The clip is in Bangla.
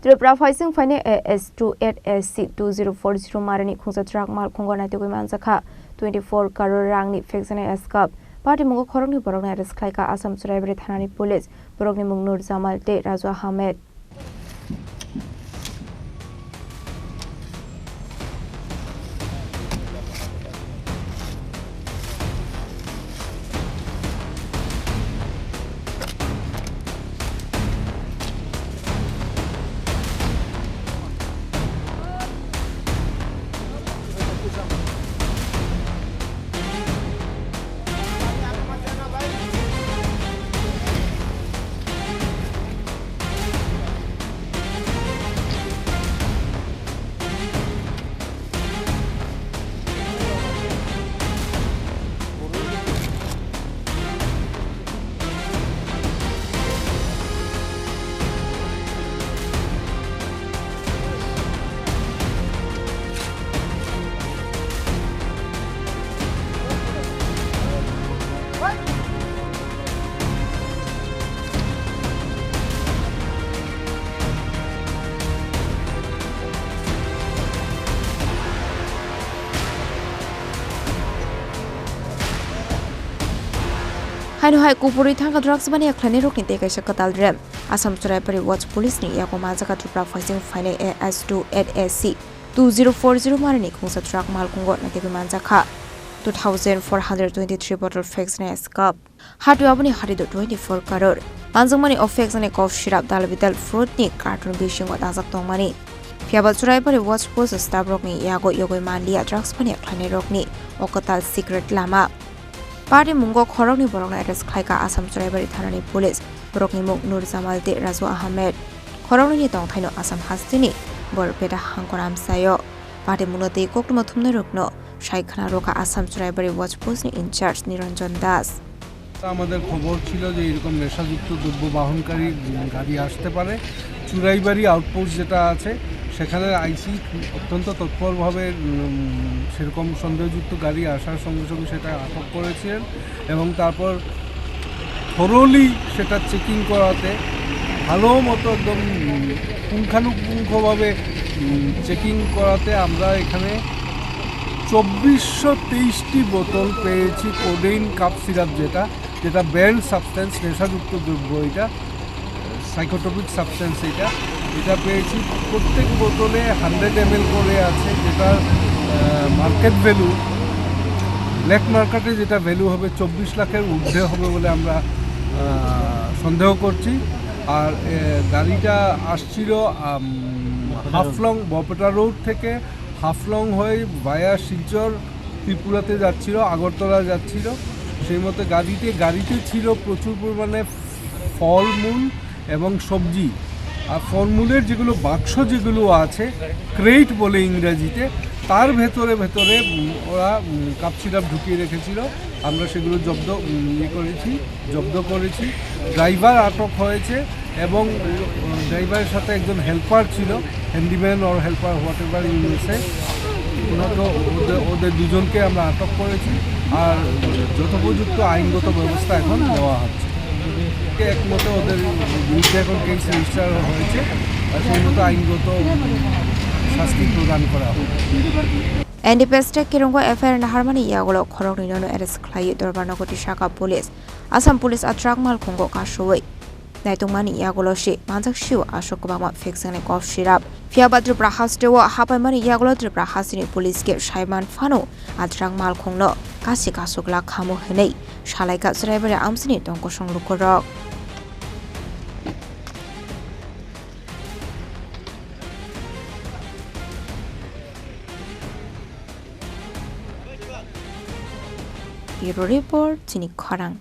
Tripura Phaising Phainai AS28AC-2040 Marini Khungsa Malkhungo Naitugwi Manjakha 24 Crore Rangni Phekjaknai Eskuf Patimungo Khorang Borokno Khlaikha Assam Choraibari Thanani Police Borokni Mung Jamal Raju Ahmed Hai kupuri thang drugs bani akhlani rokni te kaisa katal rem Assam Choraibari watch police ni yako Manjakha Tripura Phaising Phainai AS28AC-2040 Marini Khungsa Malkhungo Naitugwi Manjakha 2,423 bottle Phekjaknai Eskuf hatu abuni harido 24 crore manjangmani of Phekjaknai cough syrup dalbidal fruit ni carton bishingo dajak tongmani Phiaba Choraibari watch post staff rokni yago yogoi manlia drugs bani akhlani rokni okatal secret lama Patimungo Khoroknwi Borokno Khlaikha Assam Choraibari Thanani Police Borokni Mung Jamal Raju Ahmed Khoroknwi tongthaino Assam hastini Borpeta Hangkoram sayo Patimungo te koktuma thumna rokno Khaikhana roka Assam Choraibari watch post ni in charge Niranjan Das আমাদের খবর ছিল যে এরকম নেশাযুক্ত দ্রব্য বাহনকারী গাড়ি আসতে পারে চুরাইবাড়ি আউটপোস্ট যেটা আছে সেখানে আইসি অত্যন্ত তৎপরভাবে সেরকম সন্দেহযুক্ত গাড়ি আসার সঙ্গে সঙ্গে সেটা আটক করেছিলেন এবং তারপর থরোলি সেটা চেকিং করাতে ভালো মতো একদম পুঙ্খানুপুঙ্খভাবে চেকিং করাতে আমরা এখানে 2423টি বোতল পেয়েছি কোডেইন কাপ সিরাপ যেটা ব্যান্ড সাবস্টেন্স নেশাযুক্ত দ্রব্য এটা সাইকোট্রপিক সাবস্টেন্স এটা পেয়েছি প্রত্যেক বোতলে 100 ml করে আছে যেটা মার্কেট ভ্যালু ব্ল্যাক মার্কেটে যেটা ভ্যালু হবে 24 লাখের ঊর্ধ্বে হবে বলে আমরা সন্দেহ করছি আর গাড়িটা আসছিল হাফলং বরপেটা রোড থেকে হাফলং হয়ে ভায়া শিলচর ত্রিপুরাতে যাচ্ছিল আগরতলা যাচ্ছিল সেই মতো গাড়িতে ছিল প্রচুর পরিমাণে ফলমূল এবং সবজি আর ফলমূলের যেগুলো বাক্স যেগুলো আছে ক্রেট বলে ইংরেজিতে তার ভেতরে ওরা কাপ সিরাপ ঢুকিয়ে রেখেছিল আমরা সেগুলো জব্দ করেছি ড্রাইভার আটক হয়েছে এবং ড্রাইভারের সাথে একজন হেল্পার ছিল handyman or helper whatever ইউনিসে ওদের দুজনকে আমরা আটক করেছি আর যথোপযুক্ত আইনগত ব্যবস্থা এখন নেওয়া হচ্ছে একমতে ওদের বিরুদ্ধে এখন কেস রেজিস্টার হয়েছে আর সেই মতো আইনগত শাস্তি প্রদান করা হবে NDPSটা কিরঙ্গ এফআইআর নাহারমানি ইয়াগলো খরকনি ননো এরেস্ট খ্লাই দরবারনগতি শাখা পুলিশ আসাম পুলিশ আট্রাক মালখুঙ্গো কাশোই নাইতংমানি ইয়াগলো শি মানজাকশিও আশোকবামা ফেকজাকনাই কফ সিরাপ ফিয়াবা ত্রিপুরা হাস্টেও হাপাইমানি ইয়াগলো ত্রিপুরা হাসিনি পুলিশকে সাইমান ফানো আট্রাক মালখুংনো কাশি কাশোকলা খামো হনেই Khlaikha Choraibari amsini tongko songlukkorok Bureau Report Chini Khorang